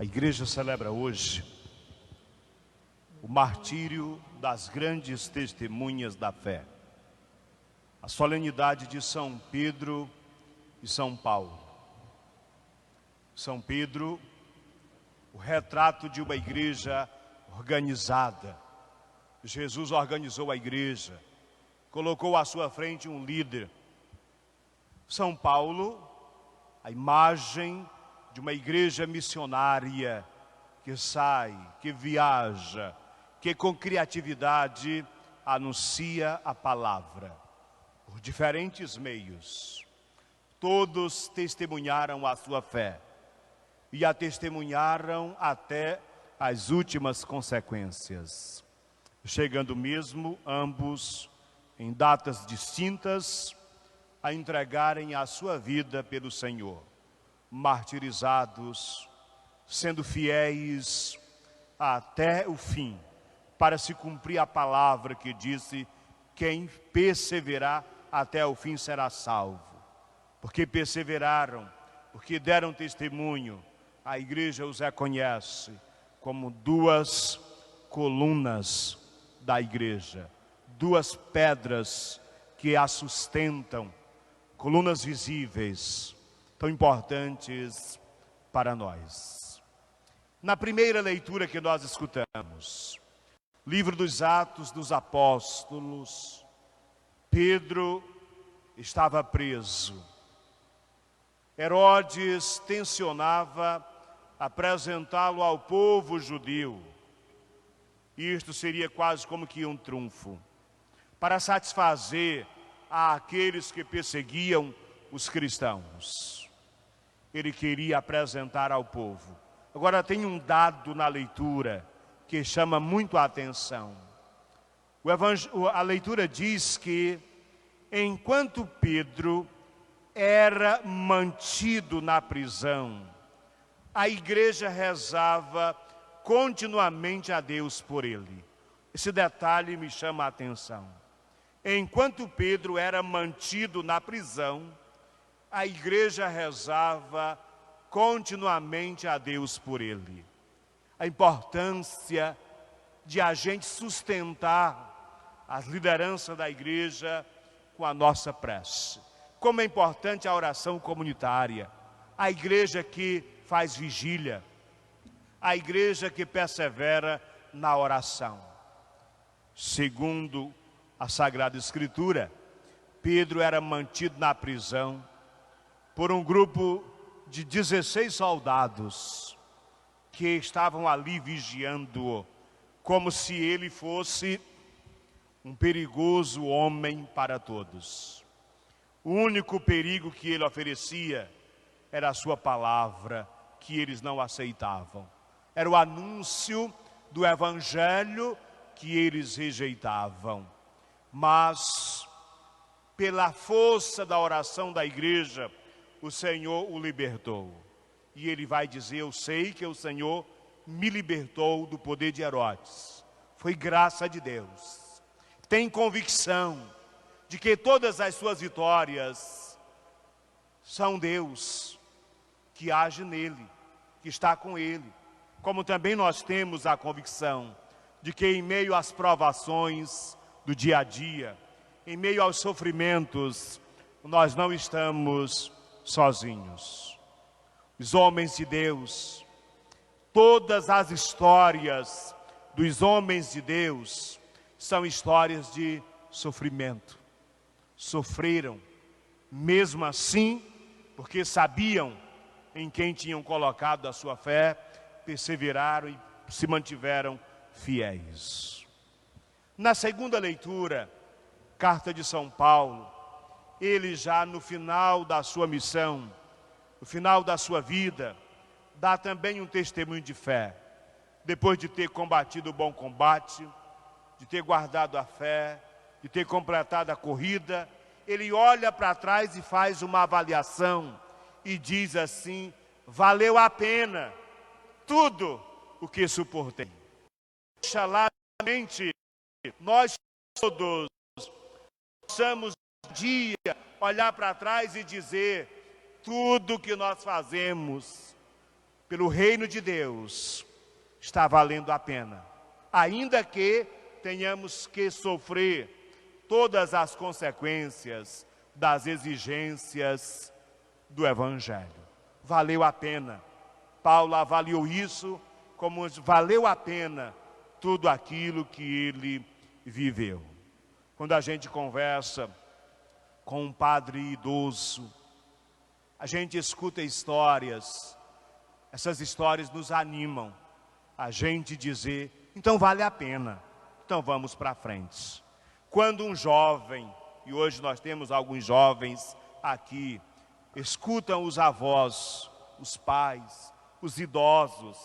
A igreja celebra hoje o martírio das grandes testemunhas da fé. A solenidade de São Pedro e São Paulo. São Pedro, o retrato de uma igreja organizada. Jesus organizou a igreja, colocou à sua frente um líder. São Paulo, a imagem de uma igreja missionária que sai, que viaja, que com criatividade anuncia a palavra por diferentes meios. Todos testemunharam a sua fé e a testemunharam até as últimas consequências, chegando mesmo ambos em datas distintas a entregarem a sua vida pelo Senhor, martirizados, sendo fiéis até o fim, para se cumprir a palavra que disse: quem perseverar até o fim será salvo. Porque perseveraram, porque deram testemunho, a igreja os reconhece como duas colunas da igreja, duas pedras que a sustentam, colunas visíveis, tão importantes para nós. Na primeira leitura que nós escutamos, livro dos Atos dos Apóstolos, Pedro estava preso. Herodes tensionava apresentá-lo ao povo judeu. Isto seria quase como que um trunfo, para satisfazer àqueles que perseguiam os cristãos. Ele queria apresentar ao povo. Agora tem um dado na leitura que chama muito a atenção. A leitura diz que enquanto Pedro era mantido na prisão, a igreja rezava continuamente a Deus por ele. Esse detalhe me chama a atenção. Enquanto Pedro era mantido na prisão, a igreja rezava continuamente a Deus por ele. A importância de a gente sustentar as lideranças da igreja com a nossa prece. Como é importante a oração comunitária, a igreja que faz vigília, a igreja que persevera na oração. Segundo a Sagrada Escritura, Pedro era mantido na prisão por um grupo de 16 soldados que estavam ali vigiando-o, como se ele fosse um perigoso homem para todos. O único perigo que ele oferecia era a sua palavra, que eles não aceitavam. Era o anúncio do evangelho que eles rejeitavam. Mas, pela força da oração da igreja, o Senhor o libertou. E ele vai dizer: eu sei que o Senhor me libertou do poder de Herodes. Foi graça de Deus. Tem convicção de que todas as suas vitórias são Deus que age nele, que está com ele. Como também nós temos a convicção de que em meio às provações do dia a dia, em meio aos sofrimentos, nós não estamos sozinhos. Os homens de Deus, todas as histórias dos homens de Deus são histórias de sofrimento. Sofreram, mesmo assim, porque sabiam em quem tinham colocado a sua fé, perseveraram e se mantiveram fiéis. Na segunda leitura, carta de São Paulo, ele já no final da sua missão, no final da sua vida, dá também um testemunho de fé. Depois de ter combatido o bom combate, de ter guardado a fé, de ter completado a corrida, ele olha para trás e faz uma avaliação e diz assim: valeu a pena tudo o que suportei. Oxalá mente nós todos possamos um dia olhar para trás e dizer: tudo que nós fazemos pelo reino de Deus, está valendo a pena. Ainda que tenhamos que sofrer todas as consequências das exigências do Evangelho. Valeu a pena. Paulo avaliou isso como valeu a pena tudo aquilo que ele viveu. Quando a gente conversa com um padre idoso, a gente escuta histórias, essas histórias nos animam a gente dizer, então vale a pena, então vamos para frente. Quando um jovem, e hoje nós temos alguns jovens aqui, escutam os avós, os pais, os idosos,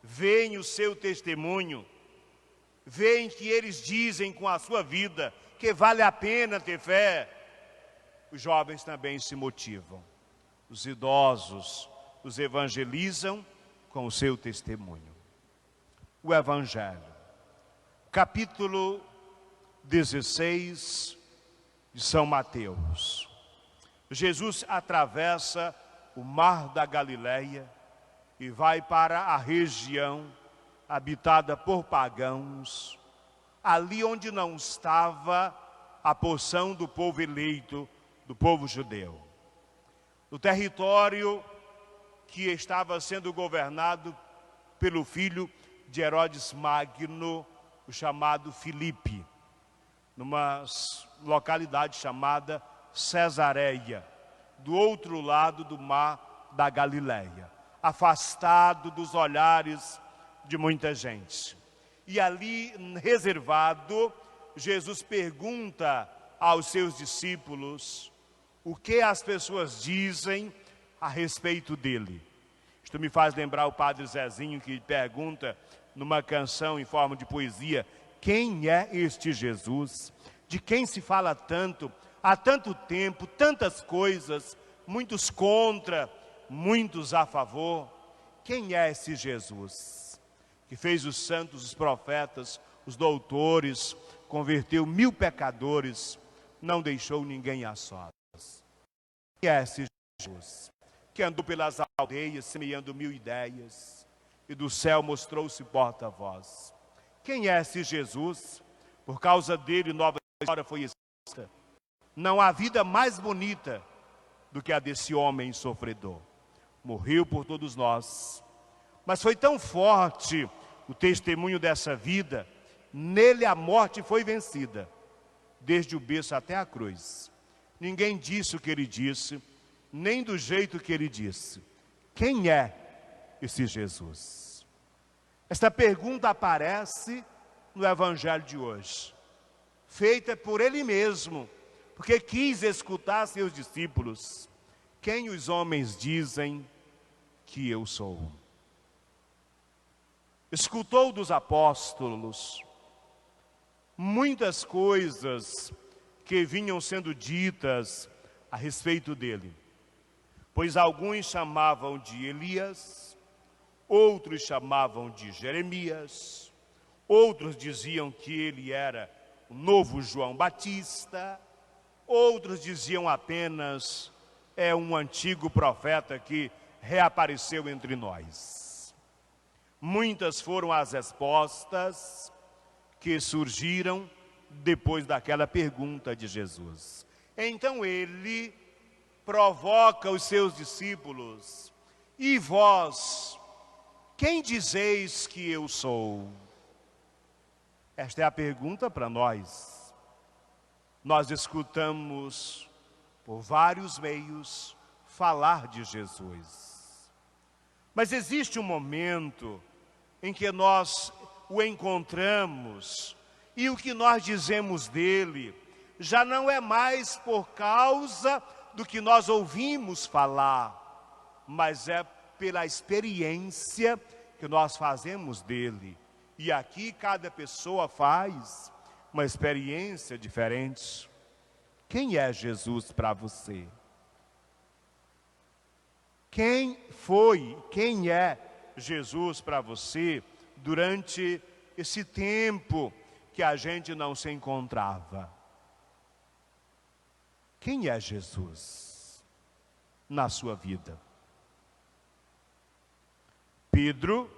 veem o seu testemunho, veem que eles dizem com a sua vida que vale a pena ter fé, os jovens também se motivam. Os idosos os evangelizam com o seu testemunho. O Evangelho, capítulo 16 de São Mateus. Jesus atravessa o mar da Galileia e vai para a região habitada por pagãos, ali onde não estava a porção do povo eleito, do povo judeu. No território que estava sendo governado pelo filho de Herodes Magno, o chamado Filipe, numa localidade chamada Cesareia, do outro lado do mar da Galileia, afastado dos olhares de muita gente. E ali, reservado, Jesus pergunta aos seus discípulos o que as pessoas dizem a respeito dele. Isto me faz lembrar o padre Zezinho, que pergunta numa canção em forma de poesia, quem é este Jesus? De quem se fala tanto, há tanto tempo, tantas coisas, muitos contra, muitos a favor. Quem é esse Jesus? Que fez os santos, os profetas, os doutores, converteu 1000 pecadores, não deixou ninguém a sós. Quem é esse Jesus? Que andou pelas aldeias, semeando 1000 ideias, e do céu mostrou-se porta-voz. Quem é esse Jesus? Por causa dele, nova história foi escrita. Não há vida mais bonita do que a desse homem sofredor. Morreu por todos nós. Mas foi tão forte o testemunho dessa vida, nele a morte foi vencida, desde o berço até a cruz. Ninguém disse o que ele disse, nem do jeito que ele disse. Quem é esse Jesus? Esta pergunta aparece no Evangelho de hoje, feita por ele mesmo, porque quis escutar seus discípulos. Quem os homens dizem que eu sou? Escutou dos apóstolos muitas coisas que vinham sendo ditas a respeito dele, pois alguns chamavam de Elias, outros chamavam de Jeremias, outros diziam que ele era o novo João Batista, outros diziam apenas é um antigo profeta que reapareceu entre nós. Muitas foram as respostas que surgiram depois daquela pergunta de Jesus. Então ele provoca os seus discípulos: e vós, quem dizeis que eu sou? Esta é a pergunta para nós. Nós escutamos por vários meios falar de Jesus. Mas existe um momento em que nós o encontramos e o que nós dizemos dele já não é mais por causa do que nós ouvimos falar, mas é pela experiência que nós fazemos dele. E aqui cada pessoa faz uma experiência diferente. Quem é Jesus para você? Quem é Jesus para você durante esse tempo que a gente não se encontrava? Quem é Jesus na sua vida? Pedro,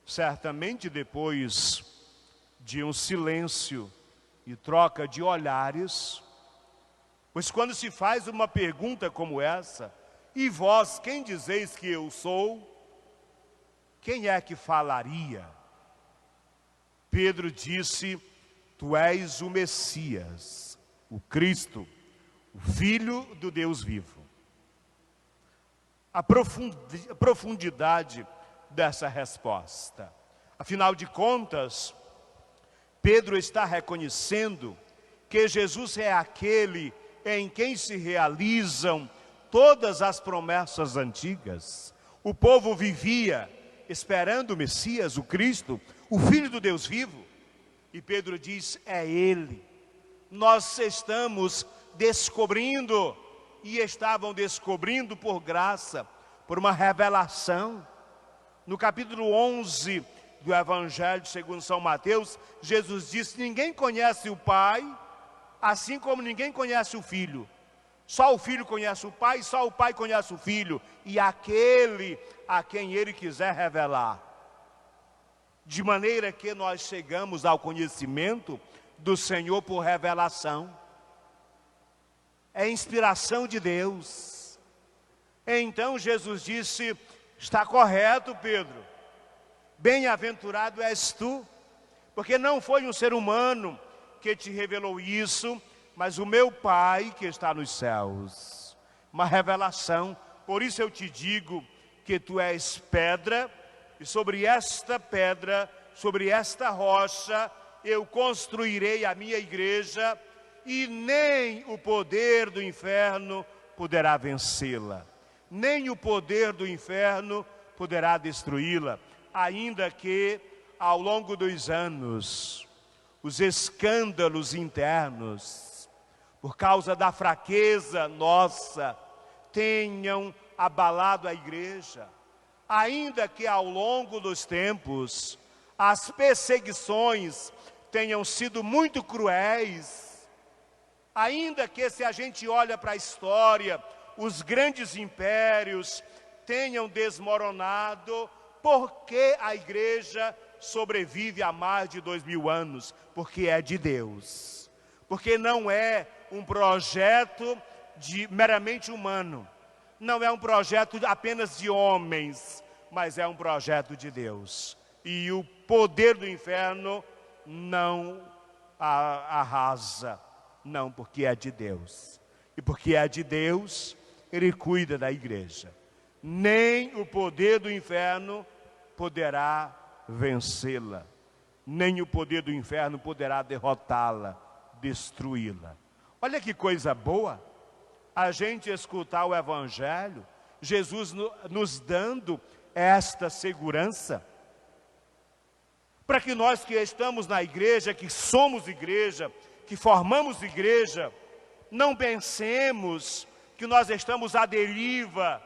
certamente depois de um silêncio e troca de olhares, pois quando se faz uma pergunta como essa, e vós, quem dizeis que eu sou? Quem é que falaria? Pedro disse, tu és o Messias, o Cristo, o Filho do Deus vivo. A profundidade dessa resposta. Afinal de contas, Pedro está reconhecendo que Jesus é aquele em quem se realizam todas as promessas antigas. O povo vivia esperando o Messias, o Cristo, o Filho do Deus vivo. E Pedro diz, é Ele. Nós estamos descobrindo, e estavam descobrindo por graça, por uma revelação. No capítulo 11 do Evangelho segundo São Mateus, Jesus disse, ninguém conhece o Pai, assim como ninguém conhece o Filho. Só o Filho conhece o Pai, só o Pai conhece o Filho, e aquele a quem Ele quiser revelar. De maneira que nós chegamos ao conhecimento do Senhor por revelação. É inspiração de Deus. Então Jesus disse, está correto, Pedro. Bem-aventurado és tu, porque não foi um ser humano que te revelou isso, mas o meu Pai que está nos céus. Uma revelação. Por isso eu te digo que tu és pedra, e sobre esta pedra, sobre esta rocha, eu construirei a minha igreja, e nem o poder do inferno poderá vencê-la. Nem o poder do inferno poderá destruí-la, ainda que ao longo dos anos, os escândalos internos, por causa da fraqueza nossa, tenham abalado a igreja. Ainda que ao longo dos tempos, as perseguições tenham sido muito cruéis, ainda que se a gente olha para a história, os grandes impérios tenham desmoronado, porque a igreja sobrevive há mais de 2000 anos? Porque é de Deus. Porque não é um projeto meramente humano. Não é um projeto apenas de homens, mas é um projeto de Deus. E o poder do inferno não arrasa. Não, porque é de Deus. E porque é de Deus, Ele cuida da igreja. Nem o poder do inferno poderá vencê-la. Nem o poder do inferno poderá derrotá-la, destruí-la. Olha que coisa boa a gente escutar o Evangelho, Jesus nos dando esta segurança, para que nós que estamos na igreja, que somos igreja, que formamos igreja, não pensemos que nós estamos à deriva,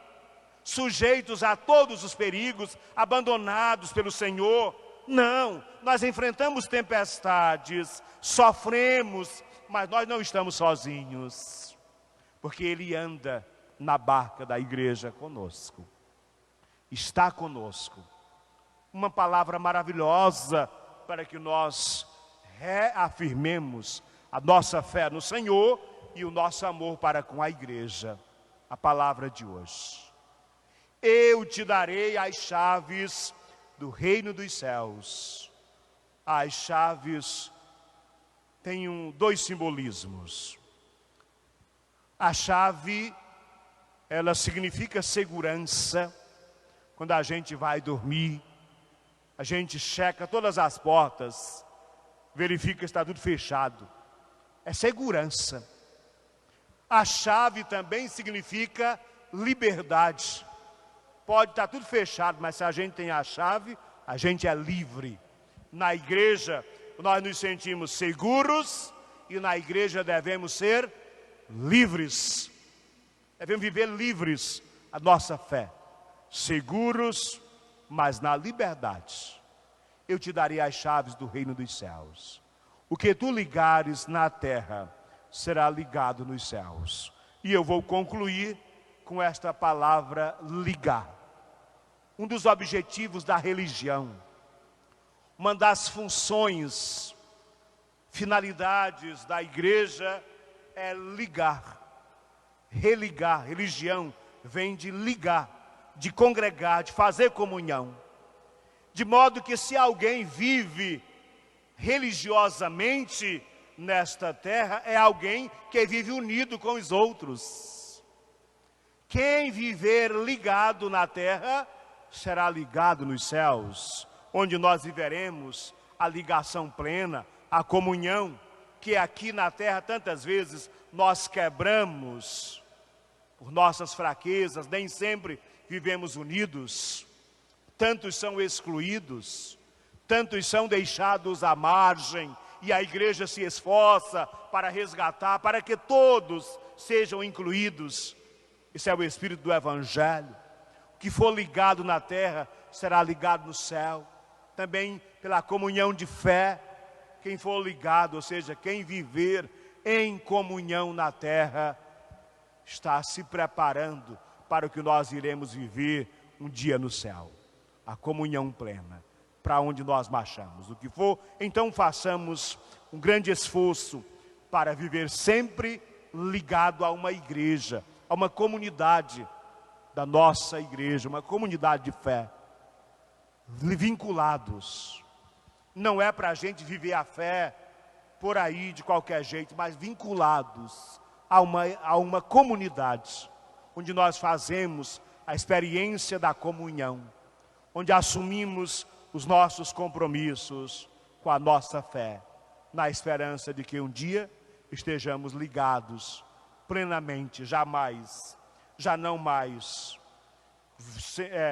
sujeitos a todos os perigos, abandonados pelo Senhor. Não, nós enfrentamos tempestades, sofremos, mas nós não estamos sozinhos, porque Ele anda na barca da igreja conosco, está conosco. Uma palavra maravilhosa para que nós reafirmemos a nossa fé no Senhor e o nosso amor para com a igreja. A palavra de hoje. Eu te darei as chaves do reino dos céus. As chaves têm dois simbolismos. A chave, ela significa segurança. Quando a gente vai dormir, a gente checa todas as portas, verifica que está tudo fechado. É segurança. A chave também significa liberdade. Pode estar tudo fechado, mas se a gente tem a chave, a gente é livre. Na igreja, nós nos sentimos seguros e na igreja devemos ser livres. Devemos viver livres a nossa fé. Seguros, mas na liberdade. Eu te darei as chaves do reino dos céus. O que tu ligares na terra será ligado nos céus. E eu vou concluir com esta palavra ligar. um dos objetivos da religião, uma das funções, finalidades da igreja é ligar, religar. Religião vem de ligar, de congregar, de fazer comunhão. De modo que se alguém vive religiosamente nesta terra, é alguém que vive unido com os outros. Quem viver ligado na terra, será ligado nos céus, onde nós viveremos a ligação plena, a comunhão, que aqui na terra tantas vezes nós quebramos por nossas fraquezas, nem sempre vivemos unidos. Tantos são excluídos, tantos são deixados à margem, e a igreja se esforça para resgatar, para que todos sejam incluídos. Esse é o espírito do Evangelho. O que for ligado na terra, será ligado no céu. Também pela comunhão de fé, quem for ligado, ou seja, quem viver em comunhão na terra, está se preparando para o que nós iremos viver um dia no céu. A comunhão plena, para onde nós marchamos. O que for, então façamos um grande esforço para viver sempre ligado a uma igreja, a uma comunidade da nossa igreja, uma comunidade de fé, vinculados. Não é para a gente viver a fé por aí de qualquer jeito, mas vinculados a uma comunidade, onde nós fazemos a experiência da comunhão, onde assumimos os nossos compromissos com a nossa fé, na esperança de que um dia estejamos ligados plenamente, já não mais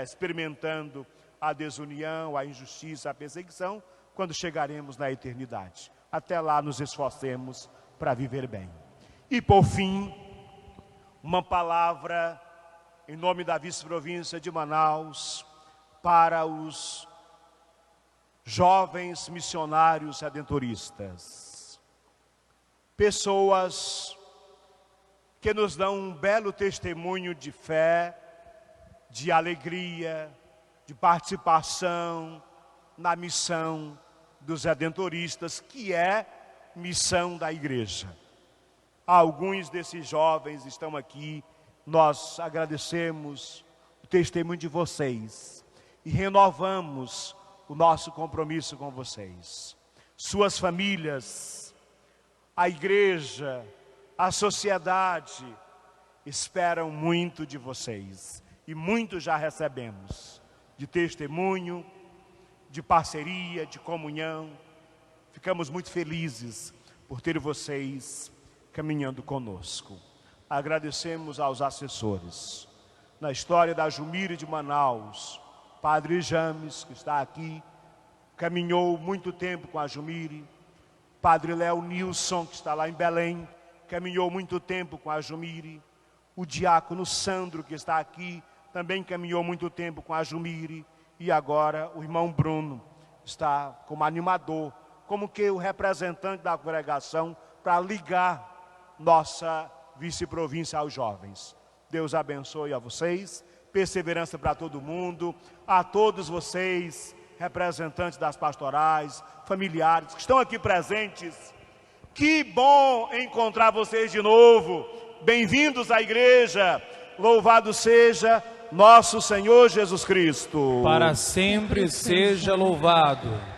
experimentando a desunião, a injustiça, a perseguição, quando chegaremos na eternidade. Até lá nos esforcemos para viver bem. E por fim, uma palavra em nome da vice-província de Manaus para os jovens missionários redentoristas. Pessoas que nos dão um belo testemunho de fé, de alegria, de participação na missão dos redentoristas, que é missão da igreja. Alguns desses jovens estão aqui, nós agradecemos o testemunho de vocês e renovamos o nosso compromisso com vocês. Suas famílias, a igreja, a sociedade esperam muito de vocês e muito já recebemos de testemunho, de parceria, de comunhão. Ficamos muito felizes por ter vocês caminhando conosco. Agradecemos aos assessores. Na história da Jumire de Manaus, Padre James, que está aqui, caminhou muito tempo com a Jumire. Padre Léo Nilson, que está lá em Belém, caminhou muito tempo com a Jumire. O diácono Sandro, que está aqui, também caminhou muito tempo com a Jumire. E agora o irmão Bruno está como animador, como que o representante da congregação para ligar nossa vice-província aos jovens. Deus abençoe a vocês, perseverança para todo mundo, a todos vocês, representantes das pastorais, familiares que estão aqui presentes. Que bom encontrar vocês de novo. Bem-vindos à igreja. Louvado seja nosso Senhor Jesus Cristo. Para sempre seja louvado.